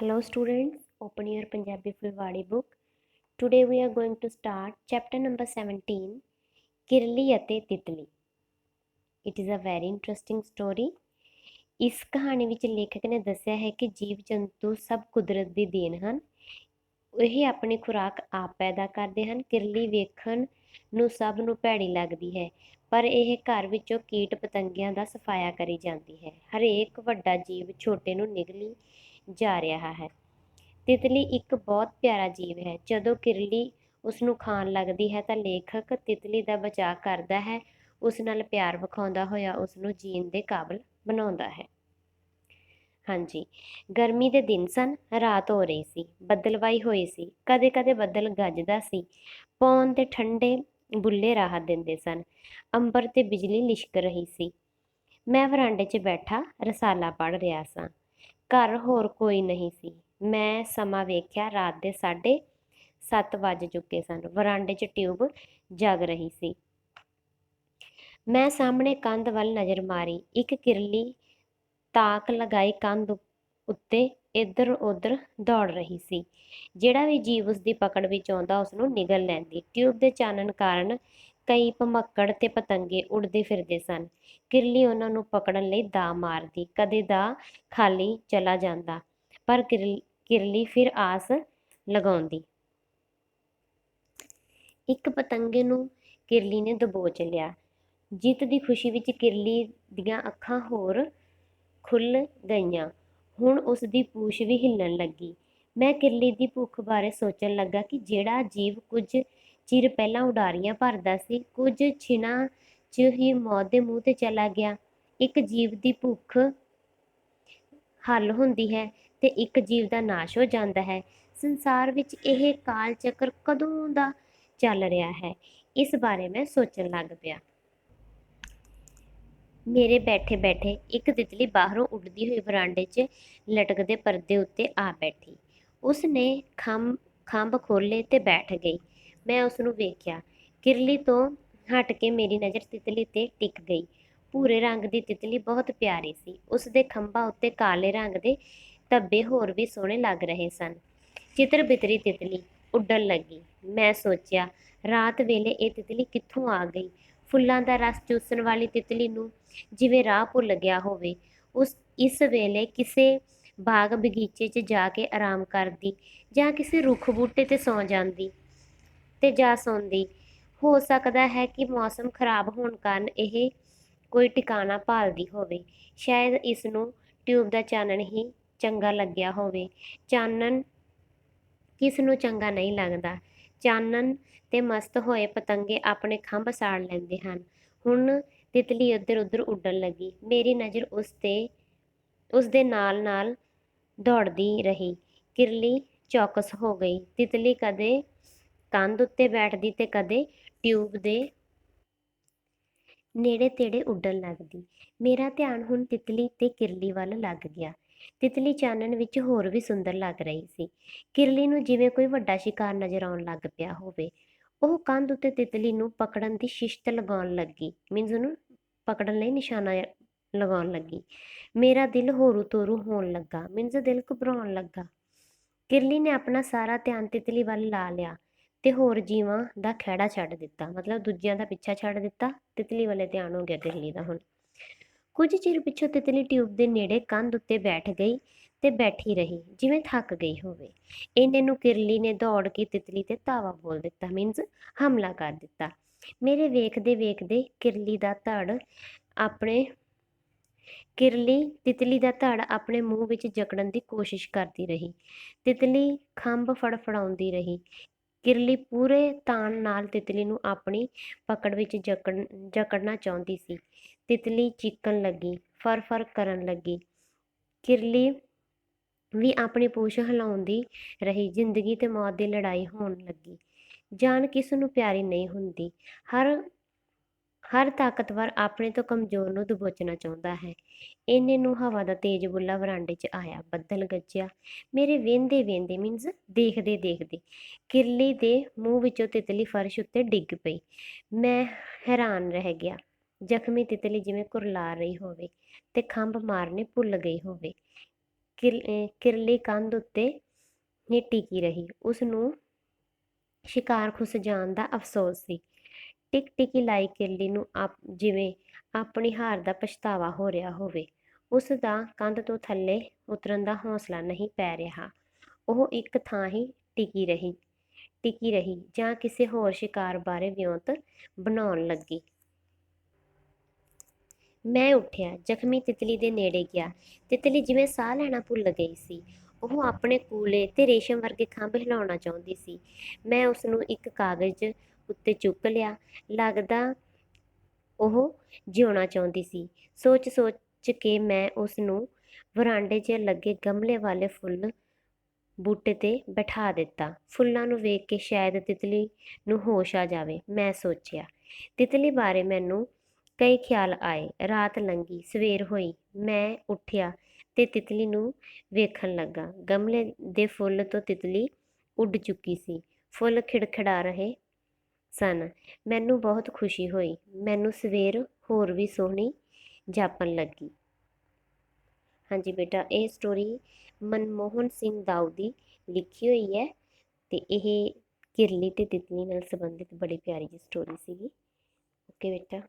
Hello students, open your Punjabi Fulwadi book. Today we are going to start chapter number 17, Kirli ਅਤੇ ਤਿਤਲੀ. It is a very interesting story. ਇਸ ਕਹਾਣੀ ਵਿੱਚ ਲੇਖਕ ਨੇ ਦੱਸਿਆ ਹੈ ਕਿ ਜੀਵ ਜੰਤੂ ਸਭ ਕੁਦਰਤ ਦੀ ਦੇਣ ਹਨ। ਇਹ ਆਪਣੀ ਖੁਰਾਕ ਆਪ ਪੈਦਾ ਕਰਦੇ ਹਨ। ਕਿਰਲੀ ਵੇਖਣ ਨੂੰ ਸਭ ਨੂੰ ਭੈੜੀ ਲੱਗਦੀ ਹੈ, ਪਰ ਇਹ ਘਰ ਵਿੱਚੋਂ ਕੀਟ ਪਤੰਗਿਆਂ ਦਾ ਸਫਾਇਆ ਕਰੀ ਜਾਂਦੀ ਹੈ। ਹਰੇਕ ਵੱਡਾ ਜੀਵ ਛੋਟੇ ਨੂੰ ਨਿਗਲੀ ਜਾ ਰਿਹਾ ਹੈ। ਤਿਤਲੀ ਇੱਕ ਬਹੁਤ ਪਿਆਰਾ ਜੀਵ ਹੈ। ਜਦੋਂ ਕਿਰਲੀ ਉਸ ਨੂੰ ਖਾਣ ਲੱਗਦੀ ਹੈ ਤਾਂ ਲੇਖਕ ਤਿਤਲੀ ਦਾ ਬਚਾਅ ਕਰਦਾ ਹੈ, ਉਸ ਨਾਲ ਪਿਆਰ ਵਿਖਾਉਂਦਾ ਹੋਇਆ ਉਸ ਨੂੰ ਜੀਣ ਦੇ ਕਾਬਲ ਬਣਾਉਂਦਾ ਹੈ। ਹਾਂਜੀ, ਗਰਮੀ ਦੇ ਦਿਨ ਸਨ। ਰਾਤ ਹੋ ਰਹੀ ਸੀ, ਬੱਦਲਵਾਈ ਹੋਈ ਸੀ। ਕਦੇ ਕਦੇ ਬੱਦਲ ਗੱਜਦਾ ਸੀ। ਪੌਣ ਤੇ ਠੰਡੇ ਬੁੱਲੇ ਰਾਹਤ ਦਿੰਦੇ ਸਨ। ਅੰਬਰ ਤੇ ਬਿਜਲੀ ਲਿਸ਼ਕ ਰਹੀ ਸੀ। ਮੈਂ ਵਰਾਂਡੇ 'ਚ ਬੈਠਾ ਰਸਾਲਾ ਪੜ੍ਹ ਰਿਹਾ ਸਾਂ। ਘਰ ਹੋਰ ਕੋਈ ਨਹੀਂ ਸੀ। ਮੈਂ ਸਮਾਂ ਵੇਖਿਆ, ਰਾਤ ਦੇ 7:30 ਵੱਜ ਚੁੱਕੇ ਸਨ। ਵਰਾਂਡੇ 'ਚ ਟਿਊਬ ਜਗ ਰਹੀ ਸੀ। ਮੈਂ ਸਾਹਮਣੇ ਕੰਧ ਵੱਲ ਨਜ਼ਰ ਮਾਰੀ। ਇੱਕ ਕਿਰਲੀ ਤਾਕ ਲਗਾਈ ਕੰਧ ਉੱਤੇ ਇੱਧਰ ਉੱਧਰ ਦੌੜ ਰਹੀ ਸੀ। ਜਿਹੜਾ ਵੀ ਜੀਵ ਉਸਦੀ ਪਕੜ ਵਿੱਚ ਆਉਂਦਾ ਉਸਨੂੰ ਨਿਗਲ ਲੈਂਦੀ। ਟਿਊਬ ਦੇ ਚਾਨਣ ਕਾਰਨ ਕਈ ਭਮੱਕੜ ਤੇ ਪਤੰਗੇ ਉੱਡਦੇ ਫਿਰਦੇ ਸਨ। ਕਿਰਲੀ ਉਹਨਾਂ ਨੂੰ ਪਕੜਨ ਲਈ ਦਾਅ ਮਾਰਦੀ। ਕਦੇ ਦਾਅ ਖਾਲੀ ਚਲਾ ਜਾਂਦਾ, ਪਰ ਕਿਰਲੀ ਫਿਰ ਆਸ ਲਗਾਉਂਦੀ। ਇੱਕ ਪਤੰਗੇ ਨੂੰ ਕਿਰਲੀ ਨੇ ਦਬੋਚ ਲਿਆ। ਜਿੱਤ ਦੀ ਖੁਸ਼ੀ ਵਿੱਚ ਕਿਰਲੀ ਦੀਆਂ ਅੱਖਾਂ ਹੋਰ ਖੁੱਲ੍ਹ ਗਈਆਂ। ਹੁਣ ਉਸ ਦੀ ਪੂਛ ਵੀ ਹਿੱਲਣ ਲੱਗੀ। ਮੈਂ ਕਿਰਲੀ ਦੀ ਭੁੱਖ ਬਾਰੇ ਸੋਚਣ ਲੱਗਾ ਕਿ ਜਿਹੜਾ ਜੀਵ ਕੁਝ ਚਿਰ ਪਹਿਲਾਂ ਉਡਾਰੀਆਂ ਭਰਦਾ ਸੀ, ਕੁਝ ਛਿਣਾਂ 'ਚ ਹੀ ਮੌਤ ਦੇ ਮੂੰਹ 'ਤੇ ਚਲਾ ਗਿਆ। ਇੱਕ ਜੀਵ ਦੀ ਭੁੱਖ ਹੱਲ ਹੁੰਦੀ ਹੈ ਤੇ ਇੱਕ ਜੀਵ ਦਾ ਨਾਸ਼ ਹੋ ਜਾਂਦਾ ਹੈ। ਸੰਸਾਰ ਵਿੱਚ ਇਹ ਕਾਲ ਚੱਕਰ ਕਦੋਂ ਦਾ ਚੱਲ ਰਿਹਾ ਹੈ, ਇਸ ਬਾਰੇ ਮੈਂ ਸੋਚਣ ਲੱਗ ਪਿਆ। ਮੇਰੇ ਬੈਠੇ ਬੈਠੇ ਇੱਕ ਤਿਤਲੀ ਬਾਹਰੋਂ ਉੱਡਦੀ ਹੋਈ ਵਰਾਂਡੇ 'ਚ ਲਟਕਦੇ ਪਰਦੇ ਉੱਤੇ ਆ ਬੈਠੀ। ਉਸ ਨੇ ਖੰਭ ਖੋਲ੍ਹੇ ਤੇ ਬੈਠ ਗਈ। ਮੈਂ ਉਸ ਨੂੰ ਵੇਖਿਆ। ਕਿਰਲੀ ਤੋਂ ਹਟ ਕੇ ਮੇਰੀ ਨਜ਼ਰ ਤਿਤਲੀ 'ਤੇ ਟਿਕ ਗਈ। ਭੂਰੇ ਰੰਗ ਦੀ ਤਿਤਲੀ ਬਹੁਤ ਪਿਆਰੀ ਸੀ। ਉਸ ਦੇ ਖੰਭਾਂ ਉੱਤੇ ਕਾਲੇ ਰੰਗ ਦੇ ਧੱਬੇ ਹੋਰ ਵੀ ਸੋਹਣੇ ਲੱਗ ਰਹੇ ਸਨ। ਚਿੱਤਰ ਬਿਤਰੀ ਤਿਤਲੀ ਉੱਡਣ ਲੱਗੀ। ਮੈਂ ਸੋਚਿਆ, ਰਾਤ ਵੇਲੇ ਇਹ ਤਿਤਲੀ ਕਿੱਥੋਂ ਆ ਗਈ? ਫੁੱਲਾਂ ਦਾ ਰਸ ਚੂਸਣ ਵਾਲੀ ਤਿਤਲੀ ਨੂੰ ਜਿਵੇਂ ਰਾਹ ਭੁੱਲ ਗਿਆ ਹੋਵੇ। ਇਸ ਵੇਲੇ ਕਿਸੇ ਬਾਗ ਬਗੀਚੇ 'ਚ ਜਾ ਕੇ ਆਰਾਮ ਕਰਦੀ, ਜਾਂ ਕਿਸੇ ਰੁੱਖ ਬੂਟੇ 'ਤੇ ਸੌਂਦੀ। ਹੋ ਸਕਦਾ ਹੈ ਕਿ ਮੌਸਮ ਖਰਾਬ ਹੋਣ ਕਾਰਨ ਇਹ ਕੋਈ ਟਿਕਾਣਾ ਭਾਲਦੀ ਹੋਵੇ। ਸ਼ਾਇਦ ਇਸ ਨੂੰ ਟਿਊਬ ਦਾ ਚਾਨਣ ਹੀ ਚੰਗਾ ਲੱਗਿਆ ਹੋਵੇ। ਚਾਨਣ ਕਿਸ ਨੂੰ ਚੰਗਾ ਨਹੀਂ ਲੱਗਦਾ? ਚਾਨਣ 'ਤੇ ਮਸਤ ਹੋਏ ਪਤੰਗੇ ਆਪਣੇ ਖੰਭ ਸਾੜ ਲੈਂਦੇ ਹਨ। ਹੁਣ ਤਿਤਲੀ ਇੱਧਰ ਉੱਧਰ ਉੱਡਣ ਲੱਗੀ। ਮੇਰੀ ਨਜ਼ਰ ਉਸ ਦੇ ਨਾਲ ਨਾਲ ਦੌੜਦੀ ਰਹੀ। ਕਿਰਲੀ ਚੌਕਸ ਹੋ ਗਈ। ਤਿਤਲੀ ਕਦੇ ਕੰਧ ਉੱਤੇ ਬੈਠਦੀ ਤੇ ਕਦੇ ਟਿਊਬ ਦੇ ਨੇੜੇ ਤੇੜੇ ਉੱਡਣ ਲੱਗਦੀ। ਮੇਰਾ ਧਿਆਨ ਹੁਣ ਤਿਤਲੀ ਤੇ ਕਿਰਲੀ ਵੱਲ ਲੱਗ ਗਿਆ। ਤਿਤਲੀ ਚਾਨਣ ਵਿੱਚ ਹੋਰ ਵੀ ਸੁੰਦਰ ਲੱਗ ਰਹੀ ਸੀ। ਕਿਰਲੀ ਨੂੰ ਜਿਵੇਂ ਕੋਈ ਵੱਡਾ ਸ਼ਿਕਾਰ ਨਜ਼ਰ ਆਉਣ ਲੱਗ ਪਿਆ ਹੋਵੇ। ਉਹ ਕੰਧ ਉੱਤੇ ਤਿਤਲੀ ਨੂੰ ਪਕੜਨ ਦੀ ਸ਼ਿਸ਼ਤ ਲਗਾਉਣ ਲੱਗੀ, ਉਹਨੂੰ ਪਕੜਨ ਲਈ ਨਿਸ਼ਾਨਾ ਲਗਾਉਣ ਲੱਗੀ। ਮੇਰਾ ਦਿਲ ਹੋਰੂ ਤੋਰੂ ਹੋਣ ਲੱਗਾ, ਦਿਲ ਘਬਰਾਉਣ ਲੱਗਾ। ਕਿਰਲੀ ਨੇ ਆਪਣਾ ਸਾਰਾ ਧਿਆਨ ਤਿਤਲੀ ਵੱਲ ਲਾ ਲਿਆ ਤੇ ਹੋਰ ਜੀਵਾਂ ਦਾ ਖਹਿੜਾ ਛੱਡ ਦਿੱਤਾ। ਮਤਲਬ ਦੂਜਿਆਂ ਦਾ ਪਿੱਛਾ ਛੱਡ ਦਿੱਤਾ, ਤਿਤਲੀ ਵੱਲੇ ਧਿਆਨ ਹੋ ਗਿਆ ਕਿਰਲੀ ਦਾ। ਹੁਣ ਕੁਝ ਚਿਰ ਪਿੱਛੋਂ ਤਿਤਲੀ ਟਿਊਬ ਦੇ ਨੇੜੇ ਕੰਧ ਉੱਤੇ ਬੈਠ ਗਈ ਤੇ ਬੈਠੀ ਰਹੀ, ਜਿਵੇਂ ਥੱਕ ਗਈ ਹੋਵੇ। ਇੰਨੇ ਨੂੰ ਕਿਰਲੀ ਨੇ ਦੌੜ ਕੇ ਤਿਤਲੀ ਤੇ ਧਾਵਾ ਬੋਲ ਦਿੱਤਾ, ਹਮਲਾ ਕਰ ਦਿੱਤਾ। ਮੇਰੇ ਵੇਖਦੇ ਵੇਖਦੇ ਤਿਤਲੀ ਦਾ ਧੜ ਆਪਣੇ ਮੂੰਹ ਵਿੱਚ ਜਕੜਨ ਦੀ ਕੋਸ਼ਿਸ਼ ਕਰਦੀ ਰਹੀ। ਤਿਤਲੀ ਖੰਭ ਫੜਫੜਾਉਂਦੀ ਰਹੀ। ਕਿਰਲੀ ਪੂਰੇ ਤਾਣ ਨਾਲ ਤਿਤਲੀ ਨੂੰ ਆਪਣੀ ਪਕੜ ਵਿੱਚ ਜਕੜਨਾ ਚਾਹੁੰਦੀ ਸੀ। ਤਿਤਲੀ ਚੀਕਣ ਲੱਗੀ, ਫਰ-ਫਰ ਕਰਨ ਲੱਗੀ। ਕਿਰਲੀ ਵੀ ਆਪਣੀ ਪੂਛ ਹਿਲਾਉਂਦੀ ਰਹੀ। ਜ਼ਿੰਦਗੀ ਤੇ ਮੌਤ ਦੀ ਲੜਾਈ ਹੋਣ ਲੱਗੀ। ਜਾਨ ਕਿਸ ਨੂੰ ਪਿਆਰੀ ਨਹੀਂ ਹੁੰਦੀ। ਹਰ ਤਾਕਤਵਰ ਆਪਣੇ ਤੋਂ ਕਮਜ਼ੋਰ ਨੂੰ ਦਬੋਚਣਾ ਚਾਹੁੰਦਾ ਹੈ। ਇੰਨੇ ਨੂੰ ਹਵਾ ਦਾ ਤੇਜ਼ ਬੁੱਲਾ ਵਰਾਂਡੇ 'ਚ ਆਇਆ। ਬੱਦਲ ਗਰਜਿਆ। ਮੇਰੇ ਦੇਖਦੇ ਦੇਖਦੇ ਕਿਰਲੀ ਦੇ ਮੂੰਹ ਵਿੱਚੋਂ ਤਿਤਲੀ ਫਰਸ਼ ਉੱਤੇ ਡਿੱਗ ਪਈ। ਮੈਂ ਹੈਰਾਨ ਰਹਿ ਗਿਆ। ਜ਼ਖਮੀ ਤਿਤਲੀ ਜਿਵੇਂ ਕੁਰਲਾ ਰਹੀ ਹੋਵੇ ਤੇ ਖੰਭ ਮਾਰਨੇ ਭੁੱਲ ਗਈ ਹੋਵੇ। ਕਿਰਲੀ ਕੰਧ ਉੱਤੇ ਹੀ ਟਿਕੀ ਰਹੀ। ਉਸ ਨੂੰ ਸ਼ਿਕਾਰ ਖੁੱਸ ਜਾਣ ਦਾ ਅਫਸੋਸ ਸੀ। ਟਿਕ ਟਿਕੀ ਲਾਈ ਕਿਰਲੀ ਨੂੰ ਜਿਵੇਂ ਆਪਣੀ ਹਾਰ ਦਾ ਪਛਤਾਵਾ ਹੋ ਰਿਹਾ ਹੋਵੇ। ਉਸ ਦਾ ਕੰਧ ਤੋਂ ਥੱਲੇ ਉਤਰਨ ਦਾ ਹੌਸਲਾ ਨਹੀਂ ਪੈ ਰਿਹਾ। ਉਹ ਇੱਕ ਥਾਂ ਹੀ ਟਿਕੀ ਰਹੀ ਜਾਂ ਕਿਸੇ ਹੋਰ ਸ਼ਿਕਾਰ ਬਾਰੇ ਵਿਉਂਤ ਬਣਾਉਣ ਲੱਗੀ। ਮੈਂ ਉੱਠਿਆ, ਜ਼ਖਮੀ ਤਿਤਲੀ ਦੇ ਨੇੜੇ ਗਿਆ। ਤਿਤਲੀ ਜਿਵੇਂ ਸਾਹ ਲੈਣਾ ਭੁੱਲ ਗਈ ਸੀ। ਉਹ ਆਪਣੇ ਕੂਲੇ ਤੇ ਰੇਸ਼ਮ ਵਰਗੇ ਖੰਭ ਹਿਲਾਉਣਾ ਚਾਹੁੰਦੀ ਸੀ। ਮੈਂ ਉਸ ਨੂੰ ਇੱਕ ਕਾਗਜ਼ ਉੱਤੇ ਚੁੱਕ ਲਿਆ। ਲੱਗਦਾ ਉਹ ਜਿਉਣਾ ਚਾਹੁੰਦੀ ਸੀ। ਸੋਚ ਕੇ ਮੈਂ ਉਸ ਨੂੰ ਵਰਾਂਡੇ 'ਚ ਲੱਗੇ ਗਮਲੇ ਵਾਲੇ ਫੁੱਲ ਬੂਟੇ 'ਤੇ ਬਿਠਾ ਦਿੱਤਾ। ਫੁੱਲਾਂ ਨੂੰ ਵੇਖ ਕੇ ਸ਼ਾਇਦ ਤਿਤਲੀ ਨੂੰ ਹੋਸ਼ ਆ ਜਾਵੇ, ਮੈਂ ਸੋਚਿਆ। ਤਿਤਲੀ ਬਾਰੇ ਮੈਨੂੰ ਕਈ ਖਿਆਲ ਆਏ। ਰਾਤ ਲੰਘੀ, ਸਵੇਰ ਹੋਈ। ਮੈਂ ਉੱਠਿਆ ਤੇ ਤਿਤਲੀ ਨੂੰ ਵੇਖਣ ਲੱਗਾ। ਗਮਲੇ ਦੇ ਫੁੱਲ ਤੋਂ ਤਿਤਲੀ ਉੱਡ ਚੁੱਕੀ ਸੀ। ਫੁੱਲ ਖਿੜਖਿੜਾ ਰਹੇ ਸਨ। ਮੈਨੂੰ ਬਹੁਤ ਖੁਸ਼ੀ ਹੋਈ। ਮੈਨੂੰ ਸਵੇਰ ਹੋਰ ਵੀ ਸੋਹਣੀ ਜਾਪਣ ਲੱਗੀ। ਹਾਂਜੀ ਬੇਟਾ, ਇਹ ਸਟੋਰੀ ਮਨਮੋਹਨ ਸਿੰਘ ਦਾਊ ਦੀ ਲਿਖੀ ਹੋਈ ਹੈ ਤੇ ਇਹ ਕਿਰਲੀ ਤੇ ਤਿਤਲੀ ਨਾਲ ਸੰਬੰਧਿਤ ਬੜੀ ਪਿਆਰੀ ਜਿਹੀ ਸਟੋਰੀ ਸੀਗੀ। ਓਕੇ ਬੇਟਾ।